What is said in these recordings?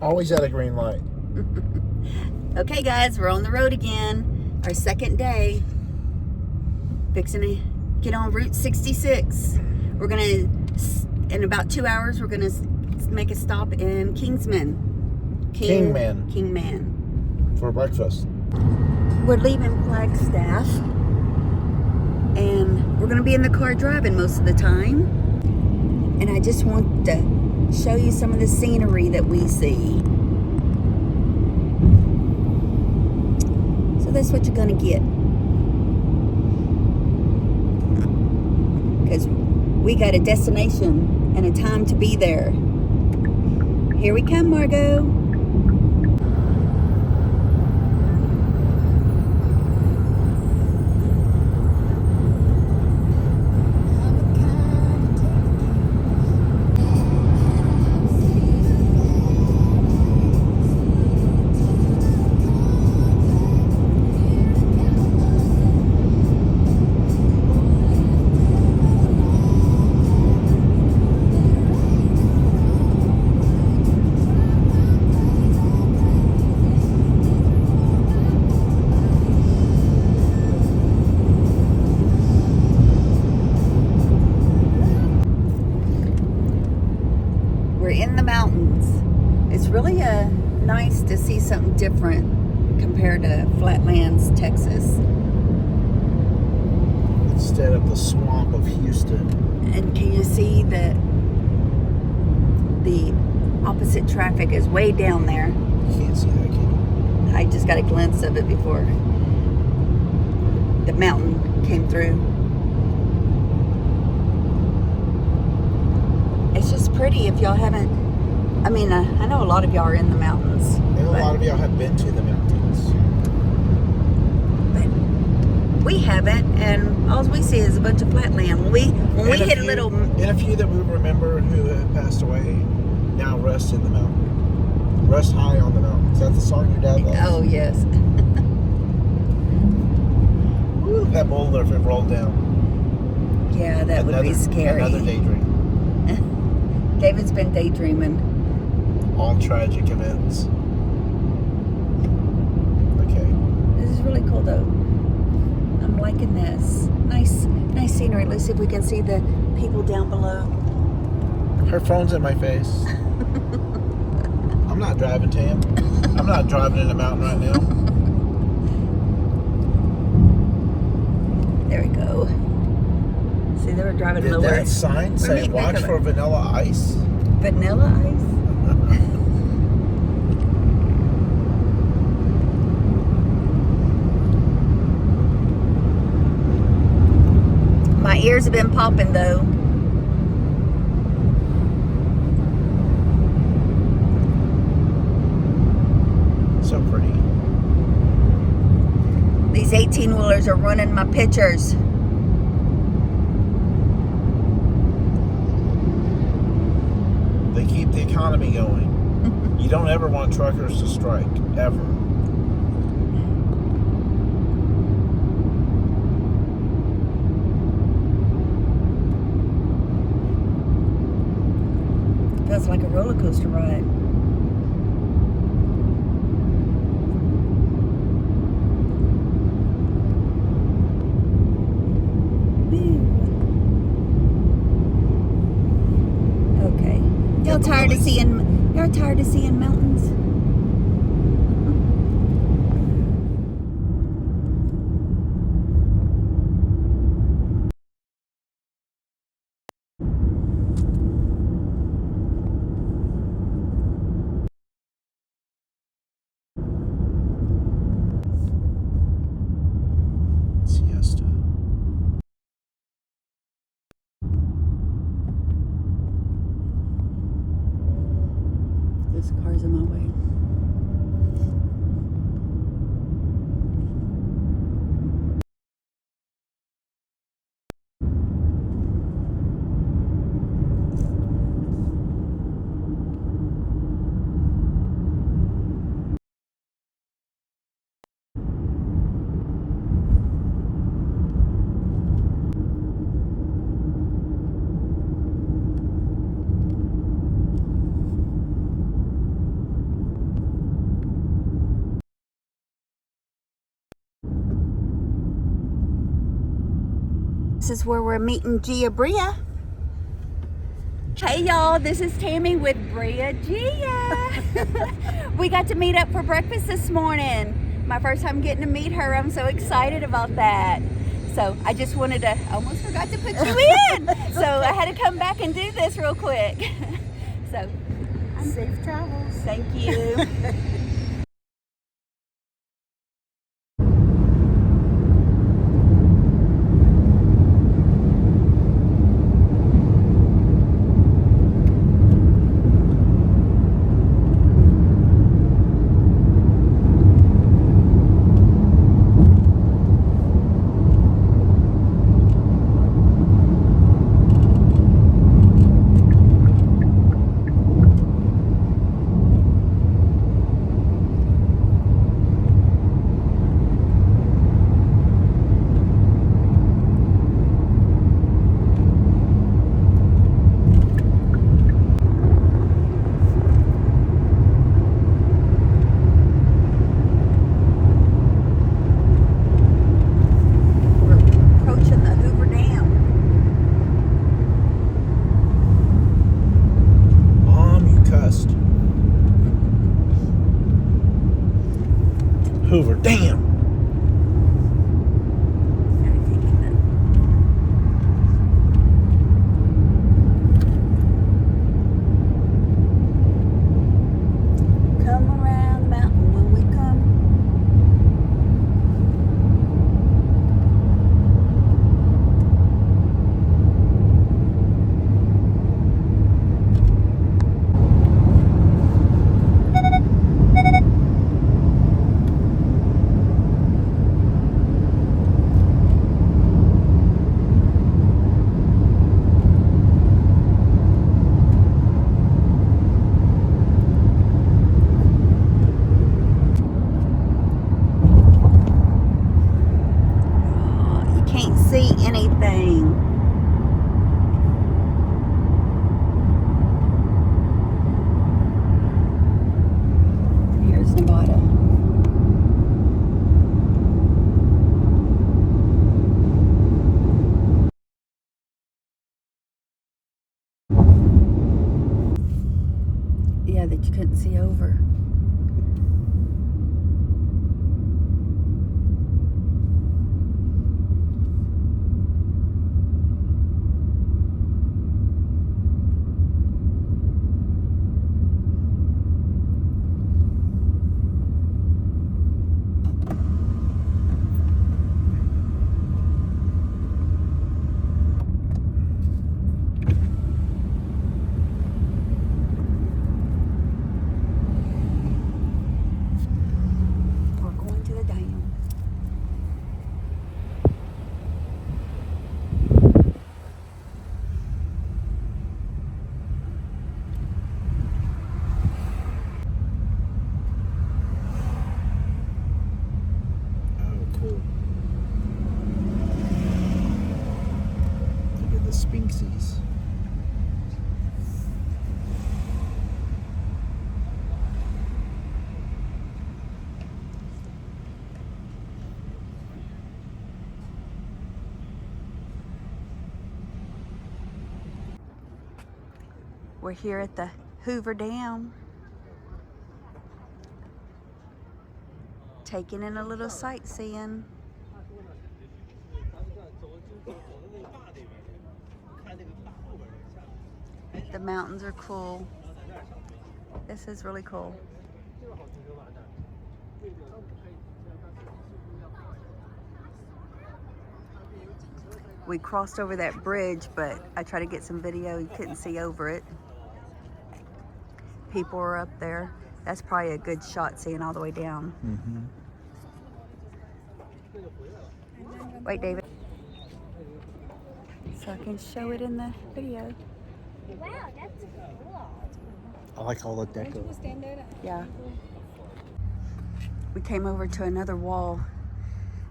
Always at a green light. Okay, guys, we're on the road again. Our second day. Fixing to get on Route 66. We're gonna, in about 2 hours, we're gonna make a stop in Kingman. For breakfast. We're leaving Flagstaff, and we're gonna be in the car driving most of the time. And I just want to show you some of the scenery that we see. So that's what you're gonna get. Because we got a destination and a time to be there. Here we come, Margot. In the mountains. It's really nice to see something different compared to Flatlands, Texas. Instead of the swamp of Houston. And can you see that the opposite traffic is way down there? You can't see that, can you? I just got a glimpse of it before the mountain came through. It's just pretty if y'all haven't. I mean, I know a lot of y'all are in the mountains. And a lot of y'all have been to the mountains. But we haven't, and all we see is a bunch of flatland. When we hit a little. And a few that we remember who have passed away now rest in the mountain. Rest high on the mountain. Is that the song your dad loves? Oh, yes. Ooh, that boulder if it rolled down. Yeah, that would be scary. Another daydream. David's been daydreaming. All tragic events. Okay. This is really cool, though. I'm liking this. Nice scenery. Let's see if we can see the people down below. Her phone's in my face. I'm not driving, Tam. I'm not driving in the mountain right now. There we go. See, they were driving lower. Did that sign say watch for vanilla ice? Vanilla ice? My ears have been popping, though. So pretty. These 18-wheelers are running my pictures. They keep the economy going. You don't ever want truckers to strike, ever. Feels like a roller coaster ride. Okay. Y'all tired of seeing mountains? Siesta. This car's in my way. This is where we're meeting Gia Bria. Hey y'all, this is Tammy with Bria Gia. We got to meet up for breakfast this morning. My first time getting to meet her. I'm so excited about that. So I just wanted to, almost forgot to put you in. So I had to come back and do this real quick. So Safe travels. thank you. Approaching the Hoover Dam. Mom, you cussed. Hoover Dam. Come around the mountain when we come. You can't see anything. Here's Nevada. Yeah, that you couldn't see over. We're going to the dam. Oh, cool. Look at the Sphinxies. We're here at the Hoover Dam. Taking in a little sightseeing. The mountains are cool. This is really cool. We crossed over that bridge, but I tried to get some video. You couldn't see over it. People were up there. That's probably a good shot seeing all the way down. Wait, David. So I can show it in the video. Wow, that's cool. I like all the deco. Yeah. We came over to another wall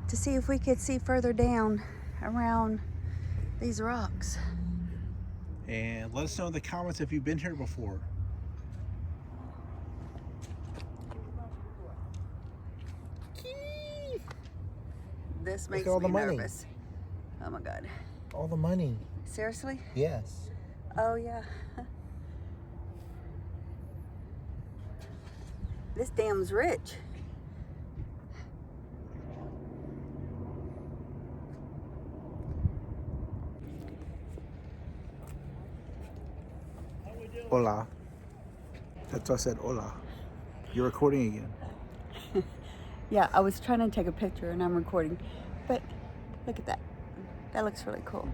to see if we could see further down around these rocks. And let us know in the comments if you've been here before. This makes all me the money. nervous. Oh my God. All the money. Seriously? Yes. Oh, yeah. This dam's rich. Hola. That's why I said hola. You're recording again. Yeah, I was trying to take a picture and I'm recording. But look at that. That looks really cool.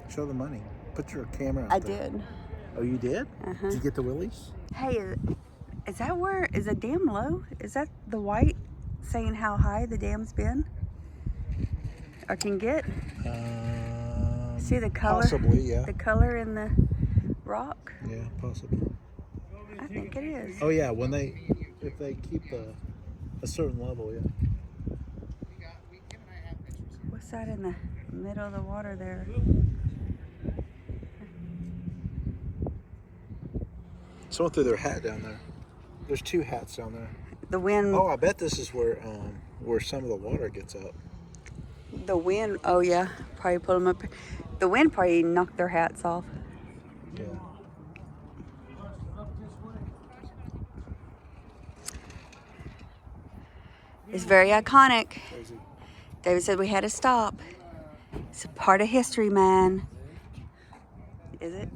Show the money. Put your camera out I there. did. Oh, you did? Uh-huh. Did you get the willies? Hey, is that where, is the dam low? Is that the white saying how high the dam's been? Or can get? See the color? Possibly, yeah. The color in the rock? Yeah, possibly. I think it is. Oh yeah, if they keep a certain level, yeah. What's that in the middle of the water there? Someone threw their hat down there. There's 2 hats down there. The wind. Oh, I bet this is where some of the water gets up. The wind. Oh yeah, probably put them up. The wind probably knocked their hats off. Yeah. It's very iconic. Crazy. David said we had to stop. It's a part of history, man. Is it?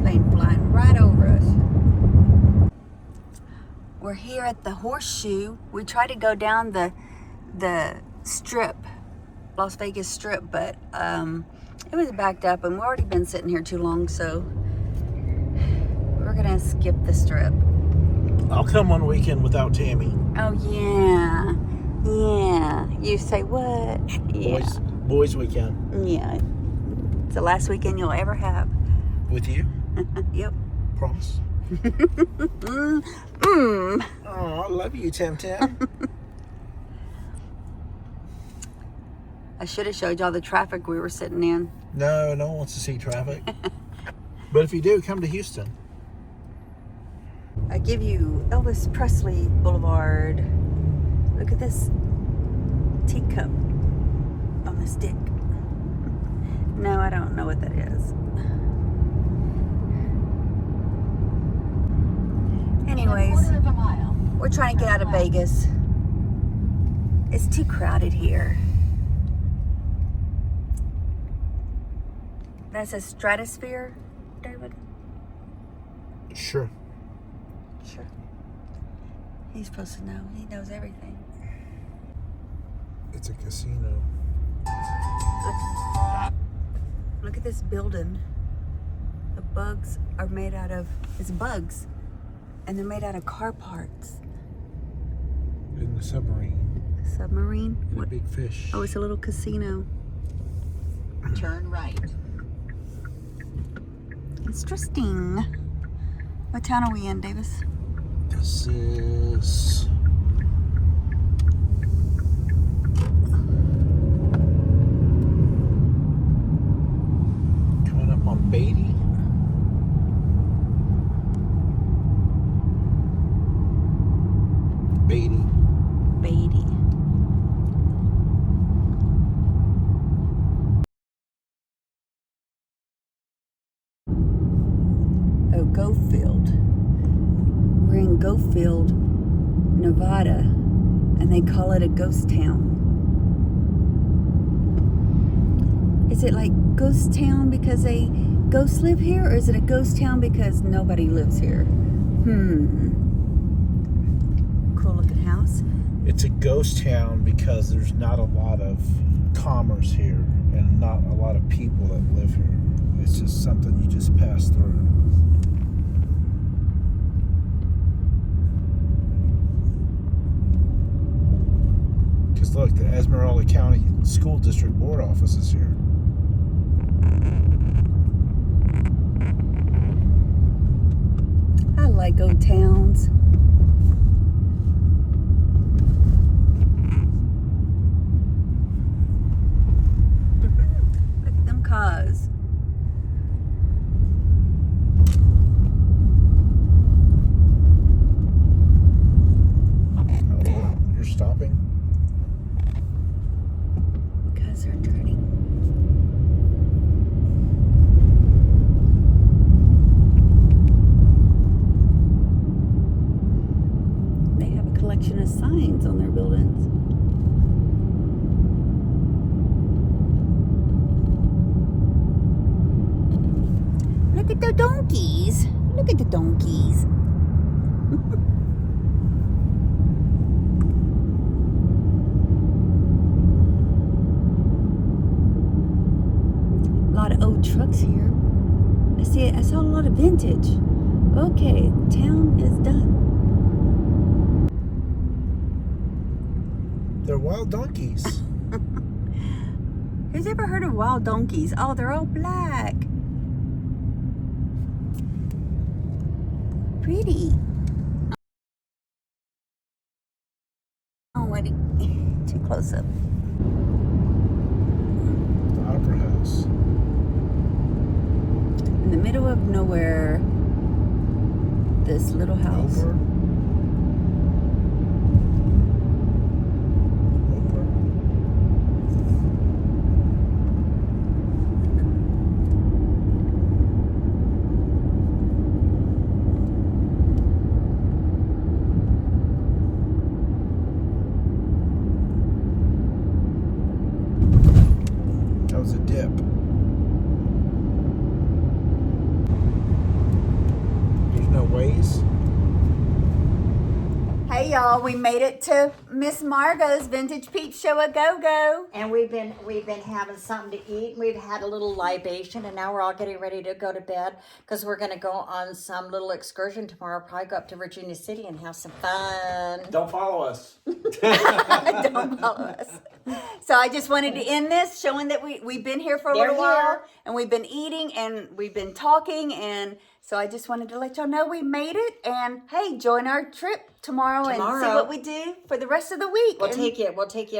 Plane flying right over us. We're here at the Horseshoe. We tried to go down the strip, Las Vegas Strip, but it was backed up and we've already been sitting here too long, so we're gonna skip the strip. I'll come one weekend without Tammy. Oh yeah, yeah. You say what? Yeah, Boys weekend. yeah. It's the last weekend you'll ever have. With you? Yep. Promise. Mm. Oh, I love you, Tim Tim. I should have showed y'all the traffic we were sitting in. No one wants to see traffic. But if you do, come to Houston. I give you Elvis Presley Boulevard. Look at this teacup on the stick. No, I don't know what that is. Anyways, we're trying to get out of Vegas. It's too crowded here. That's a stratosphere, David? Sure. Sure. He's supposed to know. He knows everything. It's a casino. Look at this building. The bugs are made out of, it's bugs. And they're made out of car parts. In the submarine. Submarine? And a What? big fish. Oh, it's a little casino. Turn right. Interesting. What town are we in, Davis? This is... coming up on Beatty. Beatty. Beatty. Oh, Goldfield. We're in Goldfield, Nevada, and they call it a ghost town. Is it like ghost town because ghosts live here, or is it a ghost town because nobody lives here? Cool looking house. It's a ghost town because there's not a lot of commerce here and not a lot of people that live here. It's just something you just pass through. Because look, the Esmeralda County School District Board office is here. I like old towns. because You're stopping? because they're turning. They have a collection of signs on their buildings. Look at the donkeys. Look at the donkeys. A lot of old trucks here. I saw a lot of vintage. Okay, town is done. They're wild donkeys. Who's ever heard of wild donkeys? Oh, they're all black. Pretty. Oh, wait. Too close up. The Opera House. In the middle of nowhere, this little house. Over. That was a dip. There's no ways. Hey y'all, we made it to Miss Margot's Vintage Peep Show a go-go. And we've been having something to eat. We've had a little libation, and now we're all getting ready to go to bed because we're going to go on some little excursion tomorrow. Probably go up to Virginia City and have some fun. Don't follow us. Don't follow us. So I just wanted to end this showing that we've been here for a They're little while here. and we've been eating and we've been talking, and so I just wanted to let y'all know we made it, and hey, join our trip tomorrow and see what we do for the rest of the week. We'll take you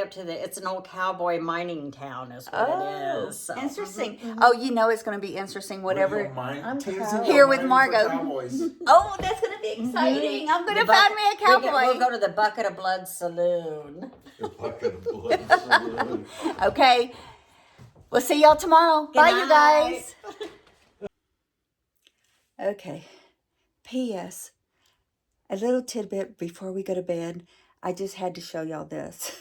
up to it's an old cowboy mining town is what it is. So. Interesting. Oh, you know it's going to be interesting, whatever. I'm Here with Margot. Cowboys. Oh, that's going to be exciting. I'm going to find me a cowboy. We'll go to the Bucket of Blood Saloon. Okay. We'll see y'all tomorrow. Bye, you guys. Okay. P.S. A little tidbit before we go to bed. I just had to show y'all this.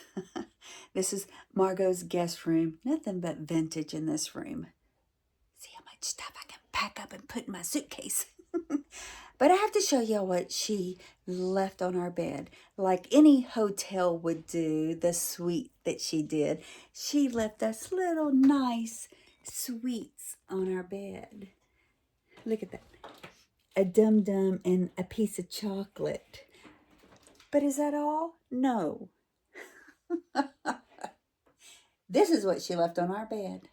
This is Margot's guest room. Nothing but vintage in this room. See how much stuff I can pack up and put in my suitcase. But I have to show y'all what she left on our bed. Like any hotel would do, the suite that she did. She left us little nice sweets on our bed. Look at that. A dum-dum and a piece of chocolate. But is that all? No. This is what she left on our bed.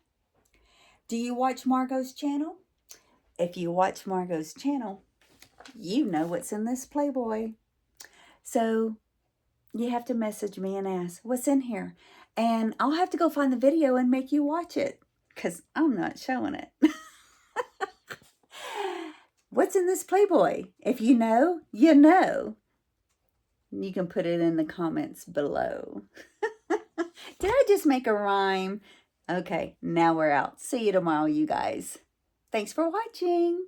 Do you watch Margot's channel? If you watch Margot's channel, you know what's in this Playboy. So you have to message me and ask, what's in here? And I'll have to go find the video and make you watch it, because I'm not showing it. What's in this Playboy? If you know, you know. You can put it in the comments below. Did I just make a rhyme? Okay, now we're out. See you tomorrow, you guys. Thanks for watching.